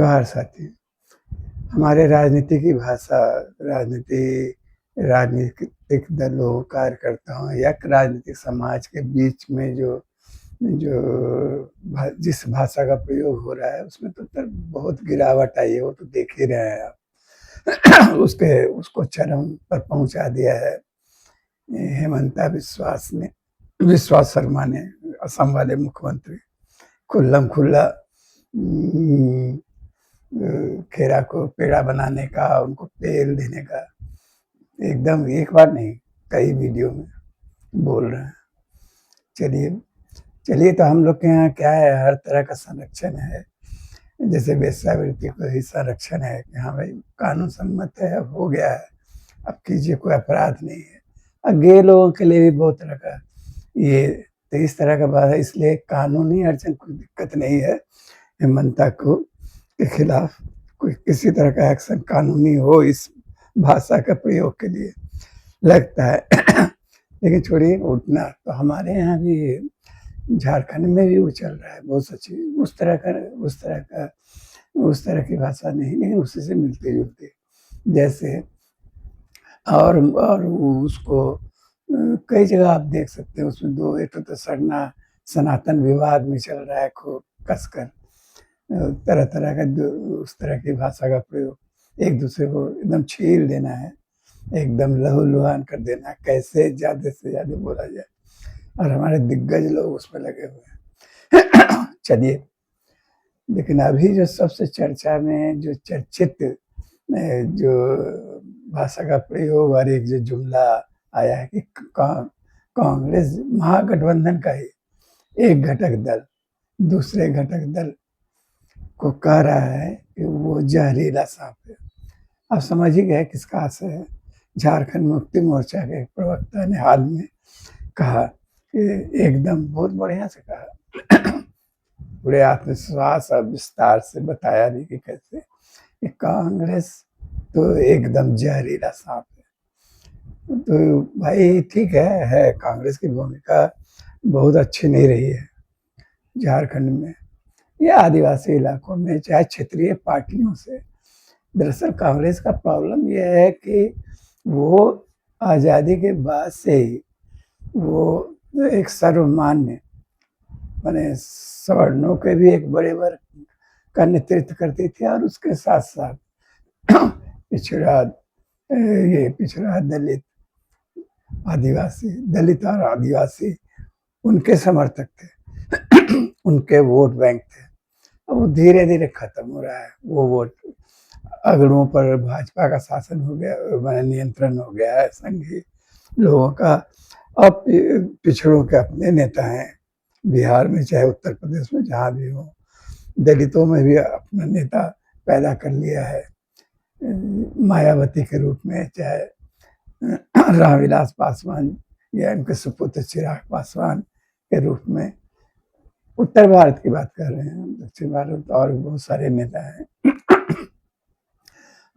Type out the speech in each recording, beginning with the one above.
जोहार साथी। हमारे राजनीति की भाषा, राजनीति राजनीतिक दलों, कार्यकर्ताओं या राजनीतिक समाज के बीच में जो जो जिस भाषा का प्रयोग हो रहा है उसमें तो बहुत गिरावट आई है, वो तो देख ही रहे हैं आप। उसको चरम पर पहुंचा दिया है हेमंता विश्वास शर्मा ने, असम वाले मुख्यमंत्री खुल्लम खुल्ला खेरा को पेड़ा बनाने का, उनको तेल देने का एकदम एक बार नहीं कई वीडियो में बोल रहे हैं। चलिए चलिए तो हम लोग के यहाँ क्या है, हर तरह का संरक्षण है। जैसे वेश्यावृत्ति को ही संरक्षण है कि हाँ भाई कानून सम्मत है, अब हो गया है, अब कीजिए, कोई अपराध नहीं है। अब गे लोगों के लिए भी बहुत तरह का ये तो इस तरह का बात है, इसलिए कानूनी अड़चन कोई दिक्कत नहीं है। हेमंता को के खिलाफ कोई किसी तरह का एक्शन कानूनी हो इस भाषा का प्रयोग के लिए लगता है। लेकिन छोड़िए उतना, तो हमारे यहाँ भी झारखंड में भी वो चल रहा है बहुत सच्ची, उस तरह की भाषा नहीं, लेकिन उसी से मिलती जुलती जैसे और उसको कई जगह आप देख सकते हैं। उसमें दो एक तो सनातन विवाद में चल रहा है खूब कसकर, तरह तरह का उस तरह की भाषा का प्रयोग, एक दूसरे को एकदम छील देना है, एकदम लहूलुहान कर देना, कैसे ज्यादा से ज्यादा बोला जाए, और हमारे दिग्गज लोग उसमें लगे हुए हैं। चलिए, लेकिन अभी जो सबसे चर्चा में जो चर्चित जो भाषा का प्रयोग और एक जो जुमला आया है कि कांग्रेस महागठबंधन का ही एक घटक दल दूसरे घटक दल को कह रहा है कि वो जहरीला सांप है। आप समझ ही गए किसका आशय है। झारखंड मुक्ति मोर्चा के प्रवक्ता ने हाल में कहा कि एकदम बहुत बढ़िया से कहा, पूरे आत्मविश्वास और विस्तार से बताया भी कि कैसे कि कांग्रेस तो एकदम जहरीला सांप है। तो भाई ठीक है कांग्रेस की भूमिका बहुत अच्छी नहीं रही है झारखंड में या आदिवासी इलाकों में, चाहे क्षेत्रीय पार्टियों से। दरअसल कांग्रेस का प्रॉब्लम यह है कि वो आज़ादी के बाद से ही वो एक सर्वमान्य माने सवर्णों के भी एक बड़े वर्ग का नेतृत्व करती थी, और उसके साथ साथ पिछड़ा दलित और आदिवासी उनके समर्थक थे। उनके वोट बैंक थे। अब वो धीरे धीरे खत्म हो रहा है वो वोट। अगड़ों पर भाजपा का शासन हो गया, नियंत्रण हो गया है संघी लोगों का। अब पिछड़ों के अपने नेता हैं बिहार में, चाहे उत्तर प्रदेश में, जहाँ भी हो। दलितों में भी अपना नेता पैदा कर लिया है मायावती के रूप में, चाहे रामविलास पासवान या इनके सुपुत्र चिराग पासवान के रूप में। उत्तर भारत की बात कर रहे हैं, दक्षिण भारत और बहुत सारे नेता हैं।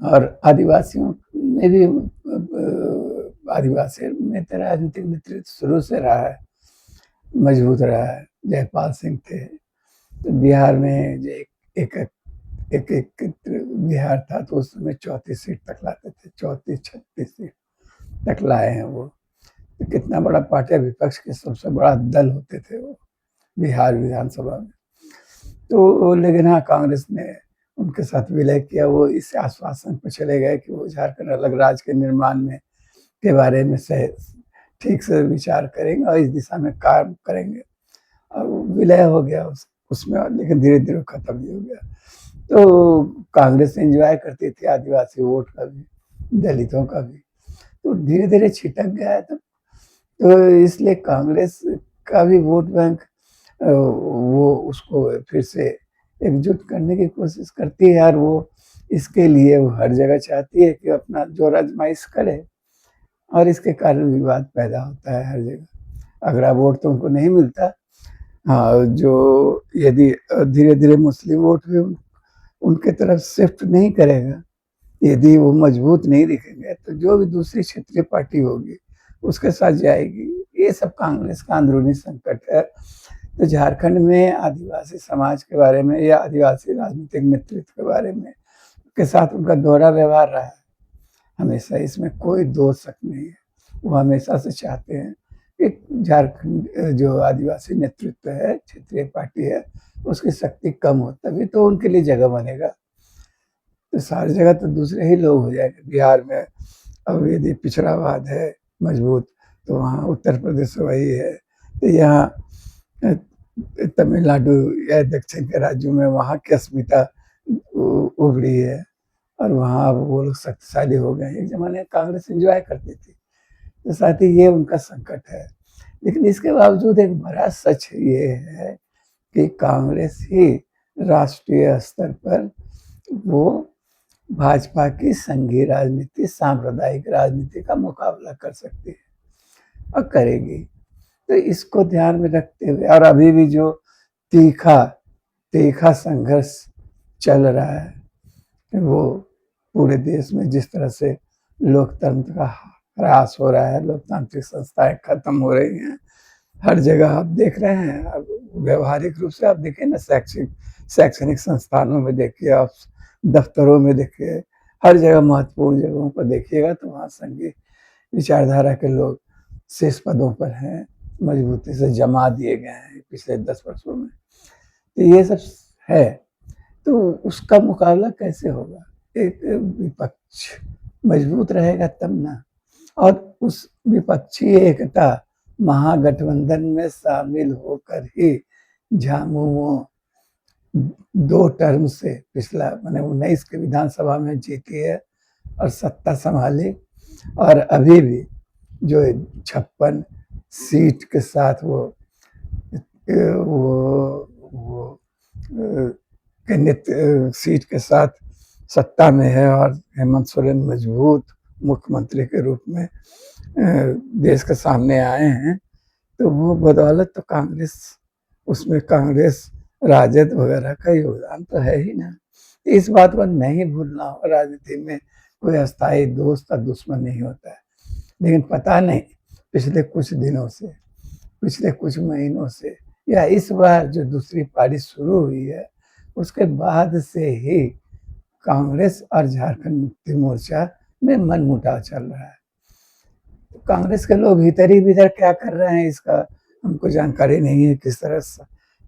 और आदिवासियों में भी आदिवासी में तो राजनीतिक नेतृत्व शुरू से रहा है, मजबूत रहा है। जयपाल सिंह थे, तो बिहार में जो एक बिहार था तो उस समय 34 सीट तक लाते थे, 34-36 सीट तक लाए हैं वो। तो कितना बड़ा पार्टी, विपक्ष के सबसे बड़ा दल होते थे वो बिहार विधानसभा में। तो लेकिन हाँ, कांग्रेस ने उनके साथ विलय किया। वो इस आश्वासन पर चले गए कि वो झारखंड अलग राज्य के निर्माण में के बारे में ठीक से विचार करेंगे और इस दिशा में काम करेंगे। और विलय हो गया उसमें, लेकिन धीरे धीरे खत्म भी हो गया। तो कांग्रेस एंजॉय करती थी आदिवासी वोट का भी, दलितों का भी, तो धीरे धीरे छिटक गया है। तो इसलिए कांग्रेस का भी वोट बैंक वो उसको फिर से एकजुट करने की कोशिश करती है, और वो इसके लिए वो हर जगह चाहती है कि अपना जोर आजमाइश करे, और इसके कारण विवाद पैदा होता है हर जगह। अगला वोट तो उनको नहीं मिलता। हाँ, जो यदि धीरे धीरे मुस्लिम वोट भी उनके तरफ शिफ्ट नहीं करेगा, यदि वो मजबूत नहीं दिखेंगे, तो जो भी दूसरी क्षेत्रीय पार्टी होगी उसके साथ जाएगी। ये सब कांग्रेस का अंदरूनी संकट है। तो झारखंड में आदिवासी समाज के बारे में या आदिवासी राजनीतिक नेतृत्व के बारे में के साथ उनका दोहरा व्यवहार रहा है हमेशा, इसमें कोई दो शक नहीं है। वो हमेशा से चाहते हैं कि झारखंड जो आदिवासी नेतृत्व है, क्षेत्रीय पार्टी है, उसकी शक्ति कम हो, तभी तो उनके लिए जगह बनेगा। तो सारी जगह तो दूसरे ही लोग हो जाएंगे। बिहार में अब यदि पिछड़ावाद है मजबूत, तो वहाँ उत्तर प्रदेश वही है। तो यहाँ तमिलनाडु या दक्षिण के राज्यों में वहाँ की अस्मिता उभरी है और वहाँ अब वो लोग शक्तिशाली हो गए। एक ज़माने कांग्रेस एंजॉय करती थी, तो साथ ही ये उनका संकट है। लेकिन इसके बावजूद एक बड़ा सच ये है कि कांग्रेस ही राष्ट्रीय स्तर पर वो भाजपा की संघीय राजनीति, सांप्रदायिक राजनीति का मुकाबला कर सकती है और करेगी। तो इसको ध्यान में रखते हुए और अभी भी जो तीखा संघर्ष चल रहा है, वो पूरे देश में जिस तरह से लोकतंत्र का ह्रास हो रहा है, लोकतांत्रिक संस्थाएं खत्म हो रही हैं, हर जगह आप देख रहे हैं। अब व्यवहारिक रूप से आप देखिए ना, शैक्षणिक संस्थानों में देखिए, आप दफ्तरों में देखिए, हर जगह महत्वपूर्ण जगहों पर देखिएगा तो वहाँ संघीय विचारधारा के लोग शीर्ष पदों पर हैं, मजबूती से जमा दिए गए हैं पिछले 10 वर्षों में। तो ये सब है, तो उसका मुकाबला कैसे होगा? एक विपक्ष मजबूत रहेगा तब ना। और उस विपक्षी एकता महागठबंधन में शामिल होकर ही झामुमो 2 टर्म से पिछला मैंने 19 के विधानसभा में जीती है और सत्ता संभाली, और अभी भी जो 56 सीट के साथ वो सीट के साथ सत्ता में है और हेमंत सोरेन मजबूत मुख्यमंत्री के रूप में देश के सामने आए हैं। तो वो बदौलत तो कांग्रेस, उसमें कांग्रेस राजद वगैरह का योगदान तो है ही ना। इस बात को नहीं भूलना, राजनीति में कोई अस्थायी दोस्त और दुश्मन नहीं होता है। लेकिन पता नहीं पिछले कुछ दिनों से, पिछले कुछ महीनों से, या इस बार जो दूसरी पारी शुरू हुई है उसके बाद से ही कांग्रेस और झारखंड मुक्ति मोर्चा में मनमुटाव चल रहा है। तो कांग्रेस के लोग भीतर ही भीतर क्या कर रहे हैं इसका हमको जानकारी नहीं है। किस तरह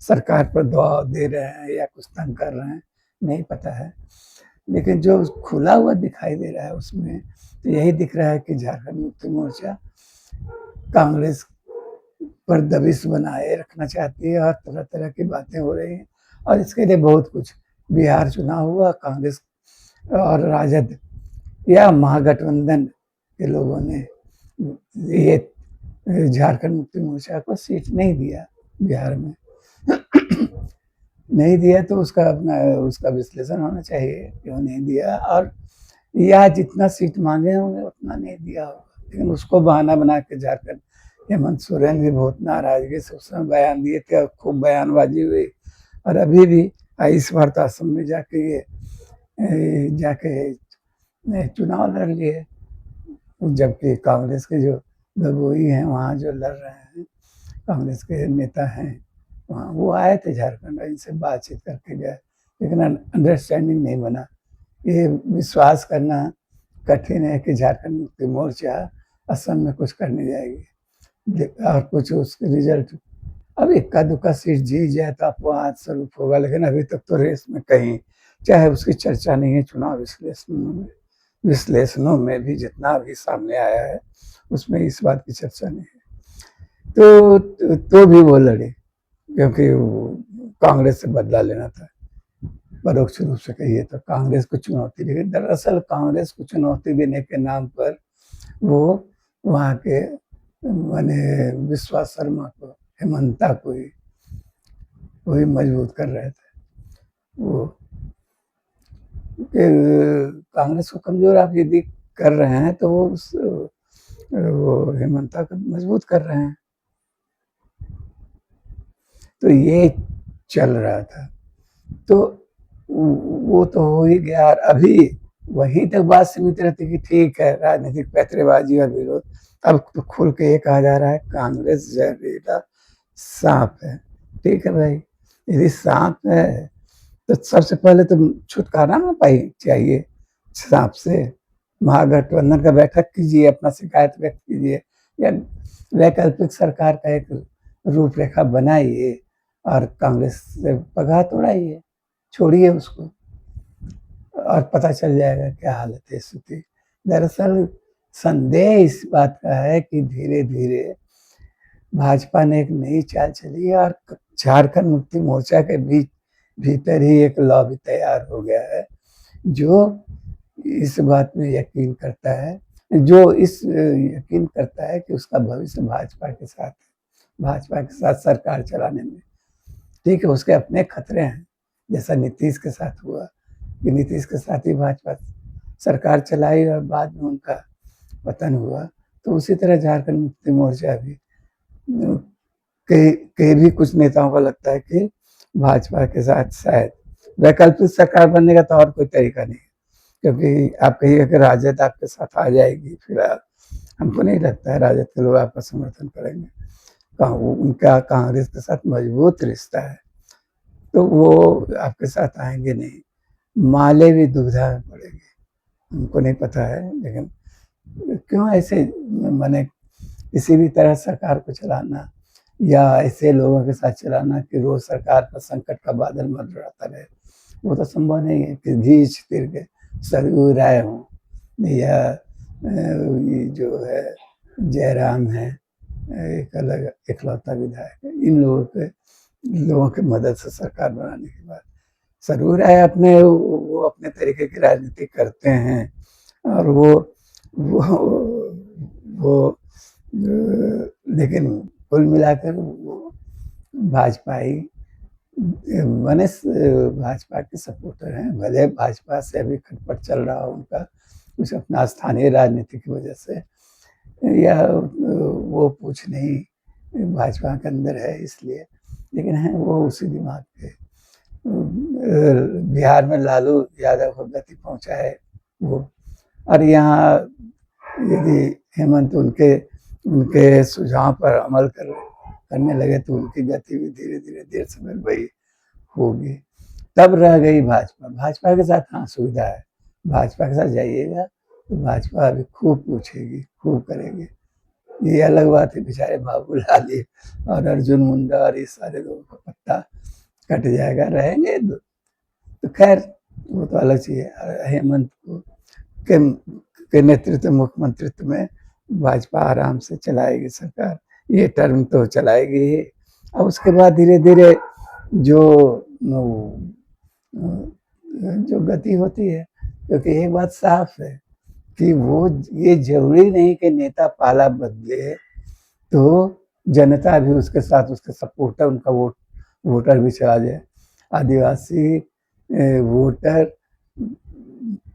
सरकार पर दबाव दे रहे हैं या कुछ तंग कर रहे हैं, नहीं पता है। लेकिन जो खुला हुआ दिखाई दे रहा है उसमें तो यही दिख रहा है कि झारखंड मुक्ति मोर्चा कांग्रेस पर दबिश बनाए रखना चाहती है और तरह तरह की बातें हो रही हैं। और इसके लिए बहुत कुछ, बिहार चुनाव हुआ, कांग्रेस और राजद या महागठबंधन के लोगों ने ये झारखंड मुक्ति मोर्चा को सीट नहीं दिया बिहार में। नहीं दिया तो उसका अपना उसका विश्लेषण होना चाहिए, क्यों नहीं दिया, और या जितना सीट मांगे होंगे उतना नहीं दिया होगा। लेकिन उसको बहाना बना के झारखंड, हेमंत सोरेन भी बहुत नाराजगी से उस समय बयान दिए थे और खूब बयानबाजी हुई। और अभी भी इस बार तो असम में जाके चुनाव लड़ लिए, जबकि कांग्रेस के जो गगोई हैं वहाँ जो लड़ रहे हैं, कांग्रेस के नेता हैं वहाँ, वो आए थे झारखंड, इनसे बातचीत करके गए, लेकिन अंडरस्टैंडिंग नहीं बना। ये विश्वास करना कठिन है कि झारखंड मुक्ति मोर्चा असम में कुछ करने जाएगी और कुछ उसके रिजल्ट, अब इक्का दुक्का सीट जीत जाए तो अपवाद स्वरूप होगा। लेकिन अभी तक तो रेस में कहीं, चाहे उसकी चर्चा नहीं है चुनाव विश्लेषणों में भी जितना भी सामने आया है उसमें इस बात की चर्चा नहीं है। तो भी वो लड़े क्योंकि कांग्रेस से बदला लेना था, परोक्ष रूप से कहिए तो कांग्रेस को चुनौती दी। दरअसल कांग्रेस को चुनौती देने के नाम पर वो वहाँ के माने विश्वास शर्मा को, हेमंता को ही वही मजबूत कर रहे थे। वो कांग्रेस को कमजोर आप यदि कर रहे हैं तो वो हेमंता को मजबूत कर रहे हैं। तो ये चल रहा था, तो वो तो हो ही गया। और अभी वहीं तक बात सीमित रहती कि ठीक है राजनीतिक पैतरेबाजी और विरोध, अब तो खुल के ये कहा जा रहा है कांग्रेस जहरीला सांप है। ठीक है भाई, यदि सांप है तो सबसे पहले तो छुटकारा ना पाई चाहिए सांप से। महागठबंधन का बैठक कीजिए, अपना शिकायत व्यक्त कीजिए, या वैकल्पिक सरकार का एक रूपरेखा बनाइए और कांग्रेस से पगार तोड़ाइए, छोड़िए उसको, और पता चल जाएगा क्या हालत है स्थिति। दरअसल संदेह इस बात का है कि धीरे धीरे भाजपा ने एक नई चाल चली है और झारखंड मुक्ति मोर्चा के बीच भीतर ही एक लॉबी तैयार हो गया है, जो इस बात में यकीन करता है, जो इस यकीन करता है कि उसका भविष्य भाजपा के साथ है, भाजपा के साथ सरकार चलाने में। ठीक है, उसके अपने खतरे हैं, जैसा नीतीश के साथ हुआ कि नीतीश के साथ ही भाजपा सरकार चलाई और बाद में उनका पतन हुआ, तो उसी तरह झारखंड मुक्ति मोर्चा भी के भी कुछ नेताओं को लगता है कि भाजपा के साथ शायद वैकल्पिक सरकार बनने का तो और कोई तरीका नहीं, क्योंकि आप कहिए कि राजद आपके साथ आ जाएगी, फिलहाल हमको नहीं लगता है राजद के लोग आपका समर्थन करेंगे। उनका कांग्रेस के साथ मजबूत रिश्ता है, तो वो आपके साथ आएंगे नहीं। माले भी दुविधा में पड़ेगी, हमको नहीं पता है, लेकिन क्यों ऐसे मैंने किसी भी तरह सरकार को चलाना या ऐसे लोगों के साथ चलाना कि रोज सरकार पर संकट का बादल मंडराता रहे, वो तो संभव नहीं है कि घींच तिर के सरयू राय हों या ये जो है जयराम है, एक अलग इकलौता विधायक है, इन लोगों की मदद से सरकार बनाने के बाद सरयू राय वो अपने तरीके की राजनीति करते हैं, और वो लेकिन कुल मिलाकर वो भाजपा ही बने, भाजपा के सपोर्टर हैं, भले भाजपा से अभी खटपट चल रहा हो उनका कुछ अपना स्थानीय राजनीति की वजह से, या वो कुछ नहीं भाजपा के अंदर है इसलिए, लेकिन हैं वो उसी दिमाग के। बिहार में लालू यादव को गति पहुंचा है वो, और यहाँ यदि हेमंत उनके सुझाव पर अमल करने लगे तो उनकी गति भी धीरे धीरे देर समय वही होगी। तब रह गई भाजपा, भाजपा के साथ हाँ सुविधा है, भाजपा के साथ जाइएगा तो भाजपा अभी खूब पूछेगी, खूब करेगी। ये अलग बात है, बेचारे बाबूलाल और अर्जुन मुंडा और ये सारे लोगों का पत्ता कट जाएगा, रहेंगे तो खैर वो तो अलग चीज है। हेमंत के नेतृत्व मुख्यमंत्रित्व में भाजपा आराम से चलाएगी सरकार, ये टर्म तो चलाएगी ही, और उसके बाद धीरे धीरे जो गति होती है, क्योंकि एक बात साफ है कि वो ये जरूरी नहीं कि नेता पाला बदले तो जनता भी उसके साथ, उसके सपोर्टर, उनका वोटर भी चला जाए। आदिवासी वोटर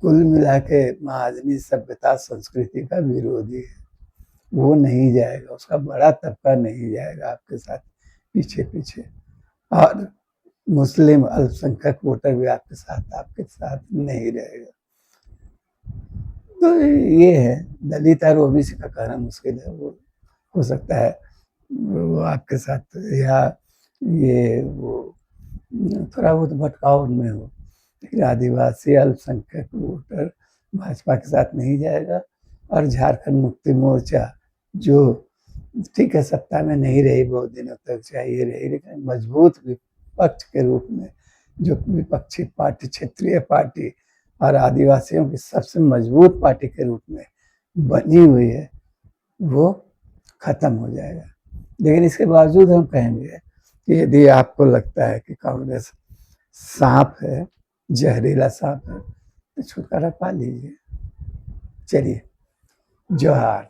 कुल मिला के महाजनी सभ्यता संस्कृति का विरोधी है, वो नहीं जाएगा, उसका बड़ा तबका नहीं जाएगा आपके साथ पीछे पीछे, और मुस्लिम अल्पसंख्यक वोटर भी आपके साथ नहीं रहेगा। तो ये है, दलित और ओबीसी का कहना मुश्किल है, वो हो सकता है वो आपके साथ, या ये वो थोड़ा बहुत भटकाव उनमें हो, लेकिन आदिवासी अल्पसंख्यक वोटर भाजपा के साथ नहीं जाएगा। और झारखंड मुक्ति मोर्चा जो ठीक है सत्ता में नहीं रही बहुत दिनों तक, चाहिए रही, लेकिन मजबूत विपक्ष के रूप में, जो विपक्षी पार्टी, क्षेत्रीय पार्टी और आदिवासियों की सबसे मजबूत पार्टी के रूप में बनी हुई है, वो खत्म हो जाएगा। लेकिन इसके बावजूद हम कहेंगे कि यदि आपको लगता है कि कांग्रेस सांप है, जहरीला सांप है, तो छुटकारा पा लीजिए। चलिए, जोहार।